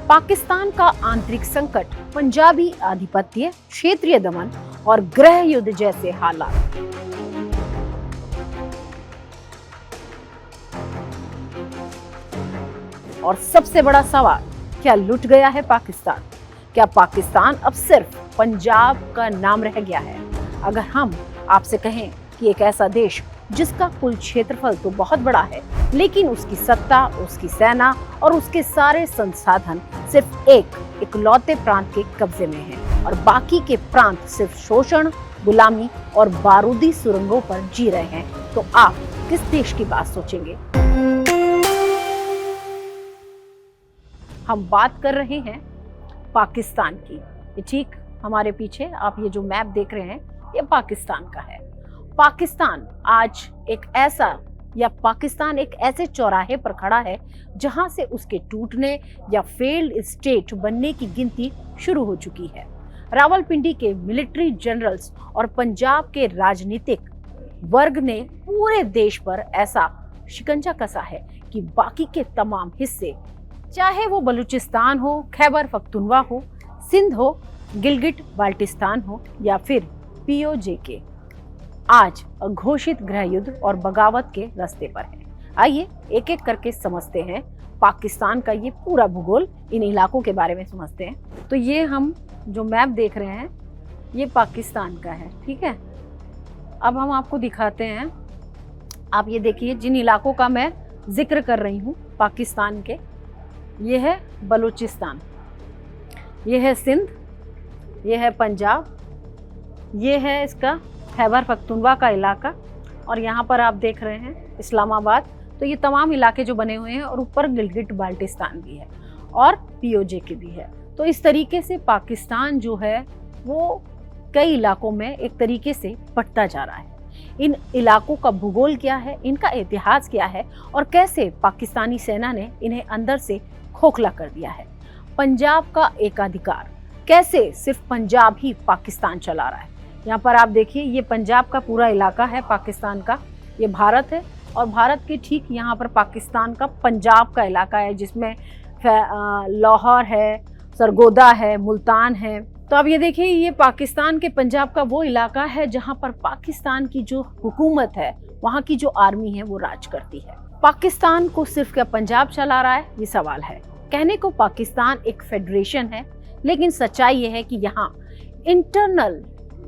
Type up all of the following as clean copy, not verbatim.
पाकिस्तान का आंतरिक संकट, पंजाबी आधिपत्य, क्षेत्रीय दमन और गृह युद्ध जैसे हालात। और सबसे बड़ा सवाल, क्या लुट गया है पाकिस्तान? क्या पाकिस्तान अब सिर्फ पंजाब का नाम रह गया है? अगर हम आपसे कहें कि एक ऐसा देश जिसका कुल क्षेत्रफल तो बहुत बड़ा है, लेकिन उसकी सत्ता, उसकी सेना और उसके सारे संसाधन सिर्फ एक इकलौते प्रांत के कब्जे में हैं और बाकी के प्रांत सिर्फ शोषण, गुलामी और बारूदी सुरंगों पर जी रहे हैं, तो आप किस देश की बात सोचेंगे? हम बात कर रहे हैं पाकिस्तान की। ये ठीक हमारे पीछे आप ये जो मैप देख रहे हैं, ये पाकिस्तान का है। पाकिस्तान एक ऐसे चौराहे पर खड़ा है जहां से उसके टूटने या फेल्ड स्टेट बनने की गिनती शुरू हो चुकी है। रावलपिंडी के मिलिट्री जनरल्स और पंजाब के राजनीतिक वर्ग ने पूरे देश पर ऐसा शिकंजा कसा है कि बाकी के तमाम हिस्से, चाहे वो बलूचिस्तान हो, खैबर पख्तूनवा हो, सिंध हो, गिलगिट बाल्टिस्तान हो या फिर POJ, आज अघोषित गृह युद्ध और बगावत के रास्ते पर है। आइए एक एक करके समझते हैं पाकिस्तान का ये पूरा भूगोल, इन इलाकों के बारे में समझते हैं। तो ये हम जो मैप देख रहे हैं, ये पाकिस्तान का है, ठीक है। अब हम आपको दिखाते हैं, आप ये देखिए जिन इलाकों का मैं जिक्र कर रही हूँ पाकिस्तान के, ये है बलूचिस्तान, ये है सिंध, ये है पंजाब, ये है इसका खैबर पख्तूनवा का इलाका, और यहाँ पर आप देख रहे हैं इस्लामाबाद। तो ये तमाम इलाके जो बने हुए हैं, और ऊपर गिलगिट बाल्टिस्तान भी है और POJ के भी है। तो इस तरीके से पाकिस्तान जो है वो कई इलाकों में एक तरीके से बंटता जा रहा है। इन इलाकों का भूगोल क्या है, इनका इतिहास क्या है और कैसे पाकिस्तानी सेना ने इन्हें अंदर से खोखला कर दिया है। पंजाब का एकाधिकार, कैसे सिर्फ पंजाब ही पाकिस्तान चला रहा है। यहाँ पर आप देखिए, ये पंजाब का पूरा इलाका है पाकिस्तान का, ये भारत है, और भारत के ठीक यहाँ पर पाकिस्तान का पंजाब का इलाका है, जिसमें लाहौर है, सरगोदा है, मुल्तान है। तो अब ये देखिए, ये पाकिस्तान के पंजाब का वो इलाका है जहाँ पर पाकिस्तान की जो हुकूमत है, वहाँ की जो आर्मी है, वो राज करती है। पाकिस्तान को सिर्फ क्या पंजाब चला रहा है, ये सवाल है। कहने को पाकिस्तान एक फेडरेशन है, लेकिन सच्चाई ये है कि यहाँ इंटरनल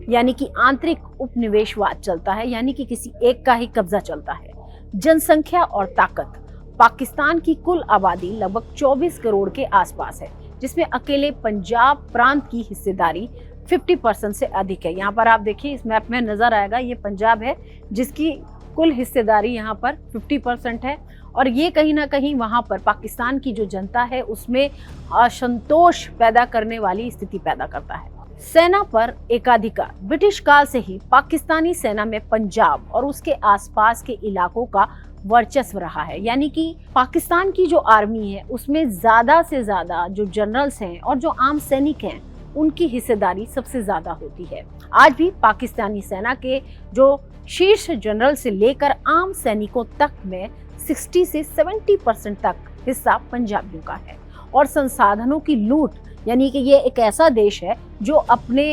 यानी कि आंतरिक उपनिवेशवाद चलता है, यानी कि किसी एक का ही कब्जा चलता है। जनसंख्या और ताकत, पाकिस्तान की कुल आबादी लगभग 24 करोड़ के आसपास है, जिसमें अकेले पंजाब प्रांत की हिस्सेदारी 50% से अधिक है। यहाँ पर आप देखिए, इस मैप में नजर आएगा, ये पंजाब है जिसकी कुल हिस्सेदारी यहाँ पर 50% है, और ये कहीं ना कहीं वहाँ पर पाकिस्तान की जो जनता है उसमें असंतोष पैदा करने वाली स्थिति पैदा करता है। सेना पर एकाधिकार, ब्रिटिश काल से ही पाकिस्तानी सेना में पंजाब और उसके आसपास के इलाकों का वर्चस्व रहा है, यानी कि पाकिस्तान की जो आर्मी है उसमें ज्यादा से ज्यादा जो जनरल्स हैं और जो आम सैनिक हैं, उनकी हिस्सेदारी सबसे ज्यादा होती है। आज भी पाकिस्तानी सेना के जो शीर्ष जनरल से लेकर आम सैनिकों तक में 60 से 70% तक हिस्सा पंजाबियों का है। और संसाधनों की लूट, यानी कि ये एक ऐसा देश है जो अपने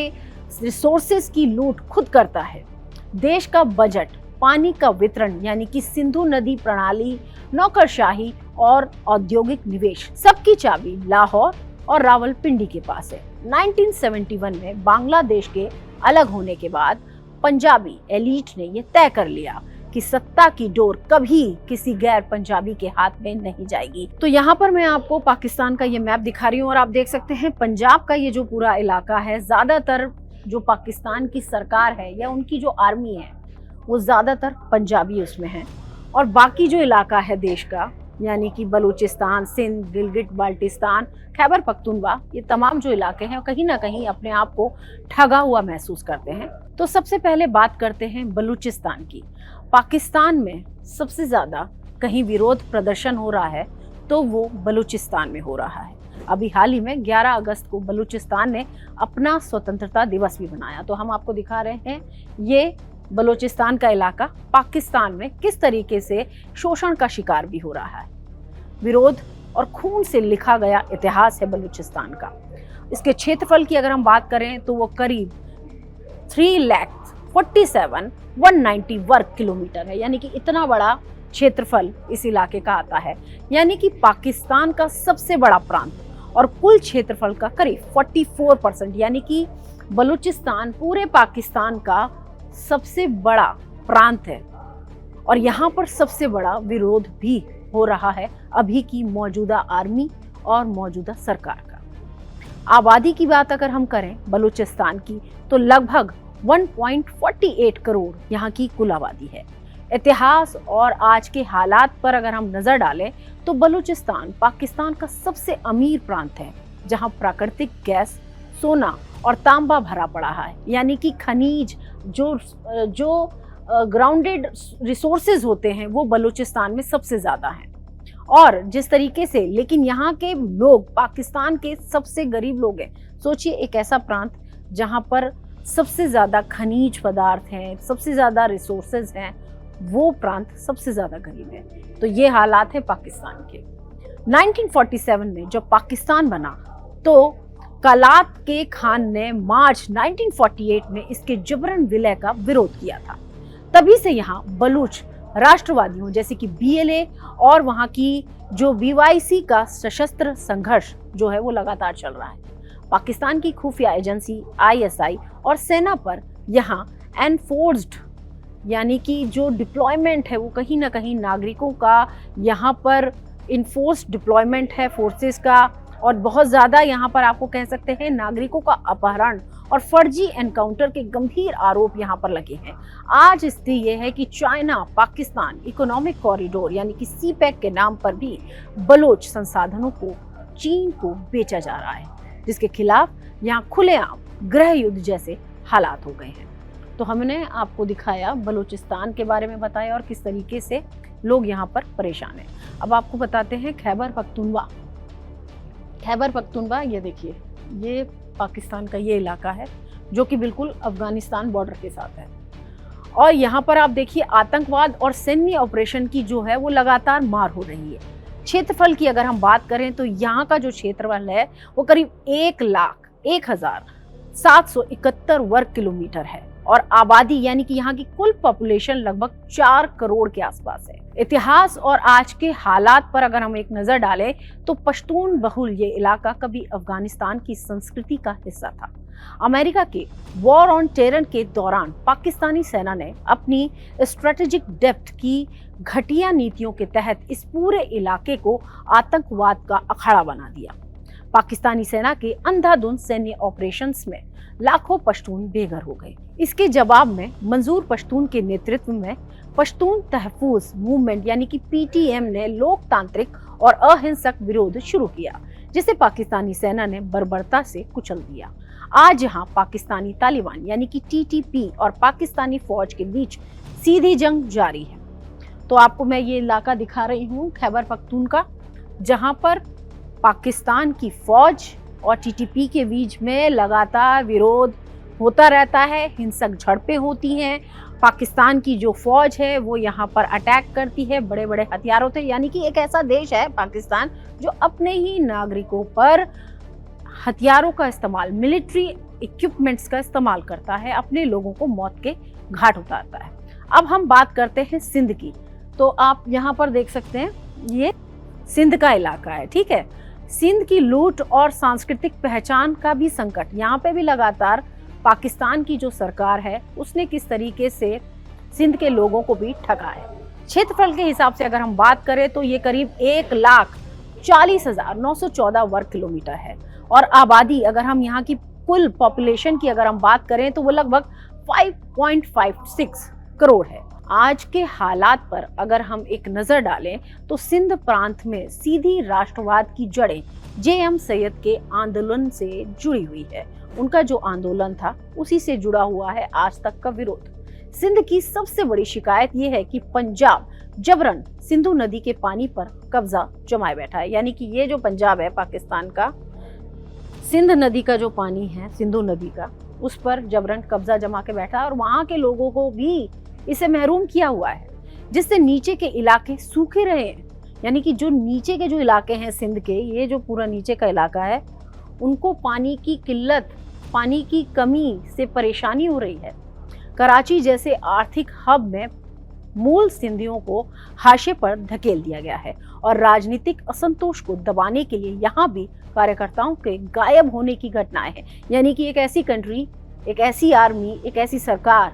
रिसोर्सेज की लूट खुद करता है। देश का बजट, पानी का वितरण यानी कि सिंधु नदी प्रणाली, नौकरशाही और औद्योगिक निवेश, सबकी चाबी लाहौर और रावलपिंडी के पास है। 1971 में बांग्लादेश के अलग होने के बाद पंजाबी एलीट ने यह तय कर लिया कि सत्ता की डोर कभी किसी गैर पंजाबी के हाथ में नहीं जाएगी। तो यहाँ पर मैं आपको पाकिस्तान का ये मैप दिखा रही हूँ, और आप देख सकते हैं पंजाब का ये जो पूरा इलाका है, ज्यादातर जो पाकिस्तान की सरकार है या उनकी जो आर्मी है, वो ज्यादातर पंजाबी उसमें है। और बाकी जो इलाका है देश का, यानी कि बलूचिस्तान, सिंध, गिलगिट बाल्टिस्तान, खैबर पख्तूनवा, ये तमाम जो इलाके हैं कहीं ना कहीं अपने आप को ठगा हुआ महसूस करते हैं। तो सबसे पहले बात करते हैं बलूचिस्तान की। पाकिस्तान में सबसे ज्यादा कहीं विरोध प्रदर्शन हो रहा है तो वो बलूचिस्तान में हो रहा है। अभी हाल ही में 11 अगस्त को बलूचिस्तान ने अपना स्वतंत्रता दिवस भी मनाया। तो हम आपको दिखा रहे हैं ये बलूचिस्तान का इलाका पाकिस्तान में किस तरीके से शोषण का शिकार भी हो रहा है। विरोध और खून से लिखा गया इतिहास है बलूचिस्तान का। इसके क्षेत्रफल की अगर हम बात करें तो वो करीब 3,47,190 वर्ग किलोमीटर है, यानी कि इतना बड़ा क्षेत्रफल इस इलाके का आता है, यानी कि पाकिस्तान का सबसे बड़ा प्रांत और कुल क्षेत्रफल का करीब 44%, यानी कि बलूचिस्तान पूरे पाकिस्तान का सबसे बड़ा प्रांत है। और यहाँ पर सबसे बड़ा विरोध भी हो रहा है अभी की मौजूदा आर्मी और मौजूदा सरकार का। आबादी की बात अगर हम करें बलूचिस्तान की तो लगभग 1.48 करोड़ यहाँ की कुल आबादी है। इतिहास और आज के हालात पर अगर हम नजर डालें तो बलूचिस्तान पाकिस्तान का सबसे अमीर प्रांत है, जहां प्राकृतिक गैस, सोना और तांबा भरा पड़ा है, यानी कि खनिज जो ग्राउंडेड रिसोर्सेज होते हैं वो बलूचिस्तान में सबसे ज्यादा हैं। और जिस तरीके से लेकिन यहाँ के लोग पाकिस्तान के सबसे गरीब लोग हैं। सोचिए एक ऐसा प्रांत जहाँ पर सबसे ज्यादा खनिज पदार्थ हैं, सबसे ज्यादा रिसोर्सेज हैं, वो प्रांत सबसे ज्यादा गरीब है। तो ये हालात है पाकिस्तान के। 1947 में जब पाकिस्तान बना तो कलात के खान ने मार्च 1948 में इसके जबरन विलय का विरोध किया था। तभी से यहाँ बलूच राष्ट्रवादियों जैसे कि BLA और वहाँ की जो BYC का सशस्त्र संघर्ष जो है वो लगातार चल रहा है। पाकिस्तान की खुफिया एजेंसी ISI और सेना पर यहाँ एनफोर्स्ड यानी कि जो डिप्लॉयमेंट है वो कहीं ना कहीं नागरिकों का यहाँ पर इन्फोर्स्ड डिप्लॉयमेंट है फोर्सेस का, और बहुत ज़्यादा यहाँ पर आपको कह सकते हैं नागरिकों का अपहरण और फर्जी एनकाउंटर के गंभीर आरोप यहाँ पर लगे हैं। आज स्थिति ये है कि चाइना पाकिस्तान इकोनॉमिक कॉरिडोर यानी कि CPEC के नाम पर भी बलोच संसाधनों को चीन को बेचा जा रहा है, जिसके खिलाफ यहाँ खुलेआम गृह युद्ध जैसे हालात हो गए हैं। तो हमने आपको दिखाया, बलूचिस्तान के बारे में बताया और किस तरीके से लोग यहाँ पर परेशान हैं। अब आपको बताते हैं खैबर पख्तूनवा। खैबर पख्तूनवा, ये देखिए, ये पाकिस्तान का ये इलाका है जो कि बिल्कुल अफगानिस्तान बॉर्डर के साथ है। और यहाँ पर आप देखिए आतंकवाद और सैन्य ऑपरेशन की जो है वो लगातार मार हो रही है। क्षेत्रफल की अगर हम बात करें तो यहाँ का जो क्षेत्रफल है वो करीब 1,01,771 वर्ग किलोमीटर है और आबादी यानी कि यहाँ की कुल पॉपुलेशन लगभग 4 करोड़ के आसपास है। इतिहास और आज के हालात पर अगर हम एक नजर डालें तो पश्तून बहुल ये इलाका कभी अफगानिस्तान की संस्कृति का हिस्सा था। अमेरिका के वॉर ऑन टेरर के दौरान पाकिस्तानी सेना ने अपनी स्ट्रेटेजिक डेप्थ की घटिया नीतियों के तहत इस पूरे इलाके को आतंकवाद का अखाड़ा बना दिया। पाकिस्तानी सेना के अंधाधुंध सैन्य ऑपरेशंस में लाखों पश्तून बेघर हो गए। इसके जवाब में मंजूर पश्तून के नेतृत्व में पश्तून तहफूज मूवमेंट यानी कि PTM ने लोकतांत्रिक और अहिंसक विरोध शुरू किया, जिसे पाकिस्तानी सेना ने बर्बरता से कुचल दिया। आज यहाँ पाकिस्तानी तालिबान यानी कि TTP और पाकिस्तानी फौज के बीच सीधी जंग जारी है। तो आपको मैं ये इलाका दिखा रही हूँ खैबर पख्तूनख्वा, जहाँ पर पाकिस्तान की फौज और TTP के बीच में लगातार विरोध होता रहता है, हिंसक झड़पें होती हैं। पाकिस्तान की जो फौज है वो यहाँ पर अटैक करती है बड़े बड़े हथियारों से, यानी कि एक ऐसा देश है पाकिस्तान जो अपने ही नागरिकों पर हथियारों का इस्तेमाल, मिलिट्री इक्विपमेंट्स का इस्तेमाल करता है, अपने लोगों को मौत के घाट उतारता है। अब हम बात करते हैं सिंध की। तो आप यहाँ पर देख सकते हैं ये सिंध का इलाका है, ठीक है। सिंध की लूट और सांस्कृतिक पहचान का भी संकट, यहाँ पे भी लगातार पाकिस्तान की जो सरकार है उसने किस तरीके से सिंध के लोगों को भी ठगा है। क्षेत्रफल के हिसाब से अगर हम बात करें तो ये करीब 1,40,914 वर्ग किलोमीटर है और आबादी अगर हम यहाँ की कुल पॉपुलेशन की अगर हम बात करें तो वो लगभग 5.56 करोड़ है। आज के हालात पर अगर हम एक नजर डालें तो सिंध प्रांत में सीधी राष्ट्रवाद की जड़ें JM सैयद के आंदोलन से जुड़ी हुई है। उनका जो आंदोलन था उसी से जुड़ा हुआ है आज तक का विरोध। सिंध की सबसे बड़ी शिकायत यह है कि पंजाब जबरन सिंधु नदी के पानी पर कब्जा जमाए बैठा है, यानी कि ये जो पंजाब है पाकिस्तान का, सिंध नदी का जो पानी है सिंधु नदी का, उस पर जबरन कब्जा जमा के बैठा है और वहां के लोगों को भी इसे महरूम किया हुआ है, जिससे नीचे के इलाके सूखे रहे हैं। यानी कि जो नीचे के जो इलाके हैं सिंध के, ये जो पूरा नीचे का इलाका है, उनको पानी की किल्लत, पानी की कमी से परेशानी हो रही है। कराची जैसे आर्थिक हब में मूल सिंधियों को हाशिए पर धकेल दिया गया है और राजनीतिक असंतोष को दबाने के लिए यहाँ भी कार्यकर्ताओं के गायब होने की घटनाएं हैं। यानी कि एक ऐसी कंट्री, एक ऐसी आर्मी, एक ऐसी सरकार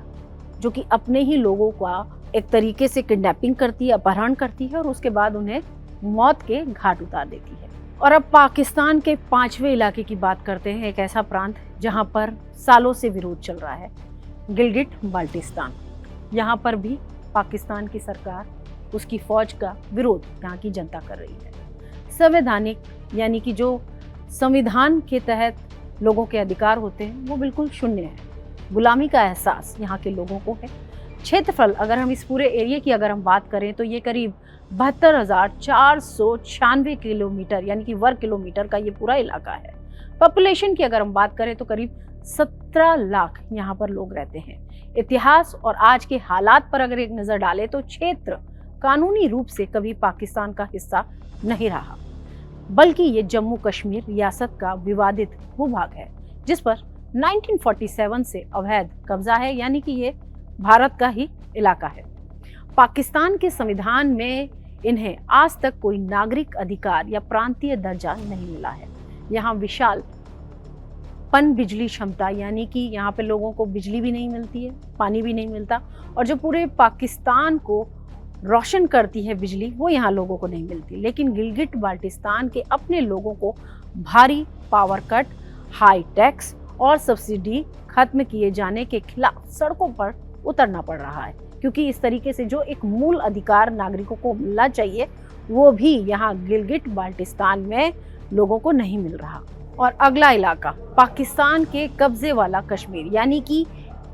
जो कि अपने ही लोगों का एक तरीके से किडनैपिंग करती है, अपहरण करती है और उसके बाद उन्हें मौत के घाट उतार देती है। और अब पाकिस्तान के 5वें इलाके की बात करते हैं, एक ऐसा प्रांत जहां पर सालों से विरोध चल रहा है, गिलगिट बाल्टिस्तान। यहाँ पर भी पाकिस्तान की सरकार, उसकी फौज का विरोध यहाँ की जनता कर रही है। संवैधानिक यानी कि जो संविधान के तहत लोगों के अधिकार होते हैं वो बिल्कुल शून्य है। गुलामी का एहसास यहाँ के लोगों को है। क्षेत्रफल, अगर हम इस पूरे एरिया की अगर हम बात करें तो ये करीब 72,496 किलोमीटर यानी कि वर्ग किलोमीटर का ये पूरा इलाका है। पॉपुलेशन की अगर हम बात करें तो करीब 17 लाख यहाँ पर लोग रहते हैं। इतिहास और आज के हालात पर अगर एक नजर डालें तो क्षेत्र कानूनी रूप से कभी पाकिस्तान का हिस्सा नहीं रहा, बल्कि ये जम्मू कश्मीर रियासत का विवादित भूभाग है जिस पर 1947 से अवैध कब्जा है, यानी कि ये भारत का ही इलाका है। पाकिस्तान के संविधान में इन्हें आज तक कोई नागरिक अधिकार या प्रांतीय दर्जा नहीं मिला है। यहाँ विशाल पन बिजली क्षमता, यानी कि यहाँ पे लोगों को बिजली भी नहीं मिलती है, पानी भी नहीं मिलता, और जो पूरे पाकिस्तान को रोशन करती है बिजली, वो यहाँ लोगों को नहीं मिलती। लेकिन गिलगिट बाल्टिस्तान के अपने लोगों को भारी पावर कट, हाई टैक्स और सब्सिडी खत्म किए जाने के खिलाफ सड़कों पर उतरना पड़ रहा है, क्योंकि इस तरीके से जो एक मूल अधिकार नागरिकों को मिलना चाहिए वो भी यहाँ गिलगिट बाल्टिस्तान में लोगों को नहीं मिल रहा। और अगला इलाका पाकिस्तान के कब्जे वाला कश्मीर, यानी कि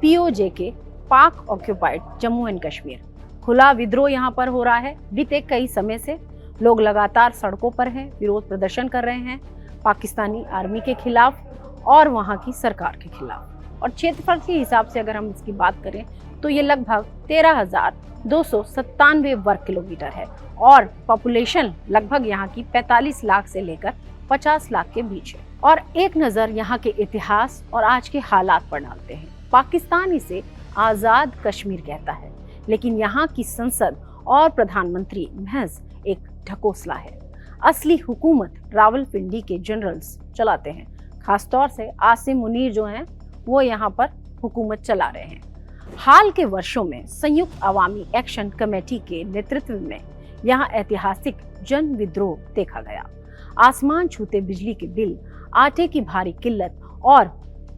POJK, पाक ऑक्यूपाइड जम्मू एंड कश्मीर। खुला विद्रोह यहाँ पर हो रहा है। बीते कई समय से लोग लगातार सड़कों पर हैं, विरोध प्रदर्शन कर रहे हैं पाकिस्तानी आर्मी के खिलाफ और वहाँ की सरकार के खिलाफ। और क्षेत्रफल के हिसाब से अगर हम इसकी बात करें तो ये लगभग 13,297 वर्ग किलोमीटर है और पॉपुलेशन लगभग यहाँ की 45 लाख से लेकर 50 लाख के बीच है। और एक नज़र यहाँ के इतिहास और आज के हालात पर डालते हैं। पाकिस्तान इसे आज़ाद कश्मीर कहता है, लेकिन यहाँ की संसद और प्रधानमंत्री महज एक ढकोसला है। असली हुकूमत रावलपिंडी के जनरल्स चलाते हैं, खासतौर से आसिम मुनीर जो हैं वो यहाँ पर हुकूमत चला रहे हैं। हाल के वर्षों में संयुक्त अवामी एक्शन कमेटी के नेतृत्व में यहाँ ऐतिहासिक जन विद्रोह देखा गया। आसमान छूते बिजली के बिल, आटे की भारी किल्लत और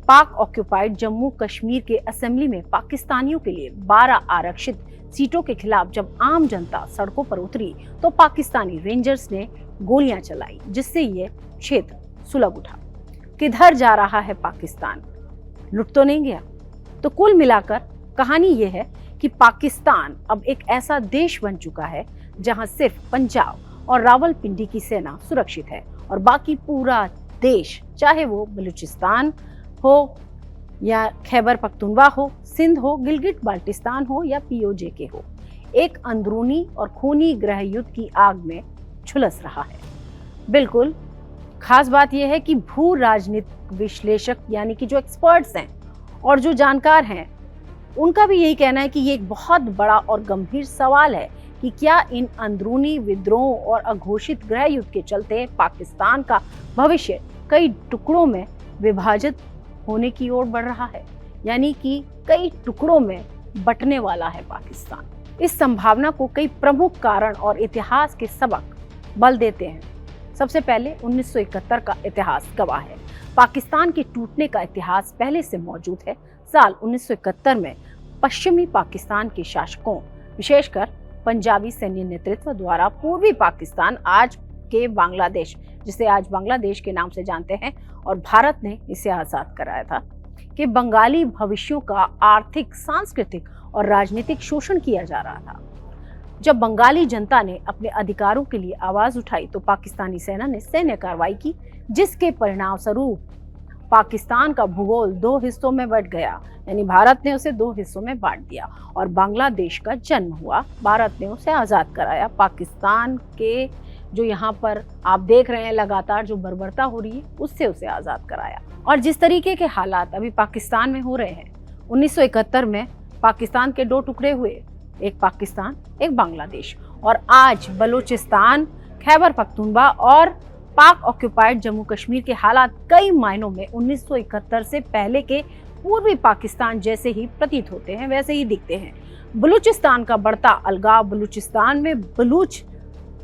पाक ऑक्यूपाइड जम्मू कश्मीर के असेंबली में पाकिस्तानियों के लिए 12 आरक्षित सीटों के खिलाफ जब आम जनता सड़कों पर उतरी तो पाकिस्तानी रेंजर्स ने गोलियां चलाई, जिससे ये क्षेत्र सुलग उठा। किधर जा रहा है पाकिस्तान? लुट तो नहीं गया? तो कुल मिलाकर कहानी ये है कि पाकिस्तान अब एक ऐसा देश बन चुका है जहां सिर्फ पंजाब और रावलपिंडी की सेना सुरक्षित है और बाकी पूरा देश, चाहे वो बलूचिस्तान हो या खैबर पख्तूनवा हो, सिंध हो, गिलगिट बाल्टिस्तान हो या POJK हो, एक अंदरूनी और खूनी गृह युद्ध की आग में झुलस रहा है। बिल्कुल खास बात यह है कि भू राजनीतिक विश्लेषक यानी कि जो एक्सपर्ट्स हैं और जो जानकार हैं, उनका भी यही कहना है कि ये एक बहुत बड़ा और गंभीर सवाल है कि क्या इन अंदरूनी विद्रोहों और अघोषित गृह युद्ध के चलते पाकिस्तान का भविष्य कई टुकड़ों में विभाजित होने की ओर बढ़ रहा है, यानी कि कई टुकड़ों में बंटने वाला है पाकिस्तान। इस संभावना को कई प्रमुख कारण और इतिहास के सबक बल देते हैं। सबसे पहले 1971 का इतिहास गवाह है। पाकिस्तान के टूटने का इतिहास पहले से मौजूद है। साल 1971 में पश्चिमी पाकिस्तान के शासकों, विशेषकर पंजाबी सैन्य नेतृत्व द्वारा पूर्वी पाकिस्तान, आज के बांग्लादेश, जिसे आज बांग्लादेश के नाम से जानते हैं और भारत ने इसे आजाद कराया था, कि बंगाली भविष्यों का आर्थिक, सांस्कृतिक और राजनीतिक शोषण किया जा रहा था। जब बंगाली जनता ने अपने अधिकारों के लिए आवाज उठाई तो पाकिस्तानी सेना ने सैन्य कार्रवाई की, जिसके परिणाम स्वरूप पाकिस्तान का भूगोल दो हिस्सों में बंट गया, यानी भारत ने उसे दो हिस्सों में बांट दिया और बांग्लादेश का जन्म हुआ। भारत ने उसे आज़ाद कराया। पाकिस्तान के जो यहाँ पर आप देख रहे हैं लगातार जो बर्बरता हो रही है, उससे उसे आज़ाद कराया। और जिस तरीके के हालात अभी पाकिस्तान में हो रहे हैं, 1971 में पाकिस्तान के दो टुकड़े हुए, एक पाकिस्तान एक बांग्लादेश, और आज बलूचिस्तान, खैबर पख्तूनख्वा और पाक ऑक्यूपाइड जम्मू कश्मीर के हालात कई मायनों में 1971 से पहले के पूर्वी पाकिस्तान जैसे ही प्रतीत होते हैं, वैसे ही दिखते हैं। बलूचिस्तान का बढ़ता अलगाव, बलूचिस्तान में बलूच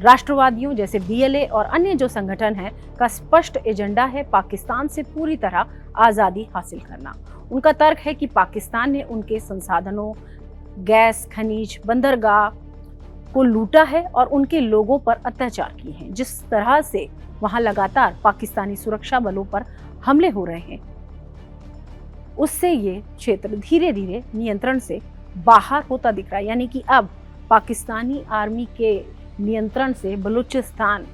राष्ट्रवादियों जैसे BLA और अन्य जो संगठन हैं का स्पष्ट एजेंडा है पाकिस्तान से पूरी तरह आज़ादी हासिल करना। उनका तर्क है कि पाकिस्तान ने उनके संसाधनों, गैस, खनिज, बंदरगाह को लूटा है और उनके लोगों पर अत्याचार किए हैं। जिस तरह से वहां लगातार पाकिस्तानी सुरक्षा बलों पर हमले हो रहे हैं, उससे ये क्षेत्र धीरे धीरे नियंत्रण से बाहर होता दिख रहा है। यानी कि अब पाकिस्तानी आर्मी के नियंत्रण से बलूचिस्तान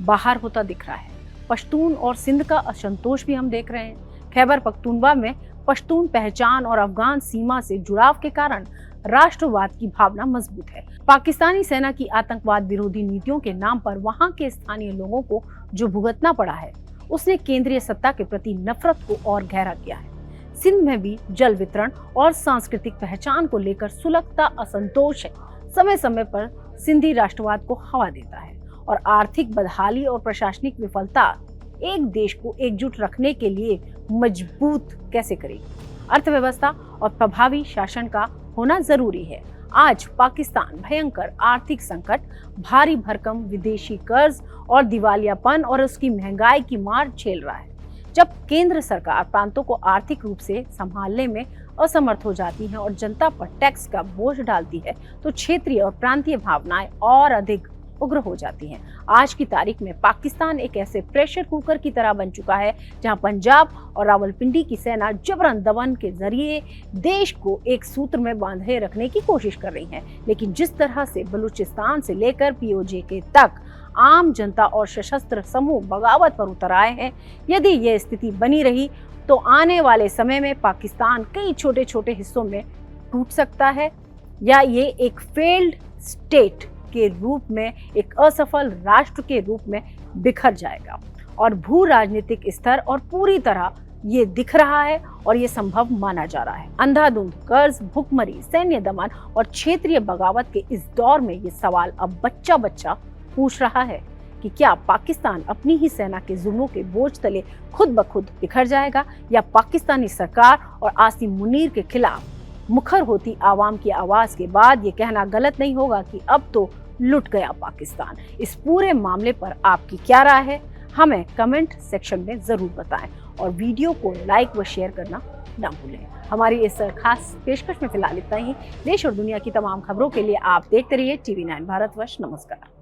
बाहर होता दिख रहा है। पश्तून और सिंध का असंतोष भी हम देख रहे हैं। खैबर पख्तूनख्वा में पश्तून पहचान और अफगान सीमा से जुड़ाव के कारण राष्ट्रवाद की भावना मजबूत है। पाकिस्तानी सेना की आतंकवाद विरोधी नीतियों के नाम पर वहां के स्थानीय लोगों को जो भुगतना पड़ा है, उसने केंद्रीय सत्ता के प्रति नफरत को और गहरा किया है। सिंध में भी जल वितरण और सांस्कृतिक पहचान को लेकर सुलगता असंतोष है। समय समय पर सिंधी राष्ट्रवाद को हवा देता है और आर्थिक बदहाली और प्रशासनिक विफलता एक देश को एकजुट रखने के लिए मजबूत कैसे करेगी। अर्थव्यवस्था और प्रभावी शासन का होना जरूरी है। आज पाकिस्तान भयंकर आर्थिक संकट, भारी भरकम विदेशी कर्ज और दिवालियापन और उसकी महंगाई की मार झेल रहा है। जब केंद्र सरकार प्रांतों को आर्थिक रूप से संभालने में असमर्थ हो जाती है और जनता पर टैक्स का बोझ डालती है, तो क्षेत्रीय और प्रांतीय भावनाएं और अधिक उग्र हो जाती हैं। आज की तारीख में पाकिस्तान एक ऐसे प्रेशर कुकर की तरह बन चुका है जहां पंजाब और रावलपिंडी की सेना जबरन दमन के जरिए देश को एक सूत्र में बांधे रखने की कोशिश कर रही है। लेकिन जिस तरह से बलूचिस्तान से लेकर POJ तक आम जनता और सशस्त्र समूह बगावत पर उतर आए हैं, यदि यह स्थिति बनी रही तो आने वाले समय में पाकिस्तान कई छोटे छोटे हिस्सों में टूट सकता है, या ये एक फेल्ड स्टेट के रूप में, एक असफल राष्ट्र के रूप में बिखर जाएगा। और भू राजनीतिक स्तर और पूरी तरह ये दिख रहा है और ये संभव माना जा रहा है। अंधाधुंध कर्ज, भुखमरी, सैन्य दमन और क्षेत्रीय बगावत के इस दौर में ये सवाल अब बच्चा बच्चा पूछ रहा है कि क्या पाकिस्तान अपनी ही सेना के जुल्मों के बोझ तले खुद ब खुद बिखर जाएगा, या पाकिस्तानी सरकार और आसिम मुनीर के खिलाफ मुखर होती आवाम की आवाज के बाद ये कहना गलत नहीं होगा कि अब तो लुट गया पाकिस्तान। इस पूरे मामले पर आपकी क्या राय है, हमें कमेंट सेक्शन में जरूर बताएं और वीडियो को लाइक व शेयर करना ना भूलें। हमारी इस खास पेशकश में फिलहाल इतना ही। देश और दुनिया की तमाम खबरों के लिए आप देखते रहिए TV9 भारतवर्ष। नमस्कार।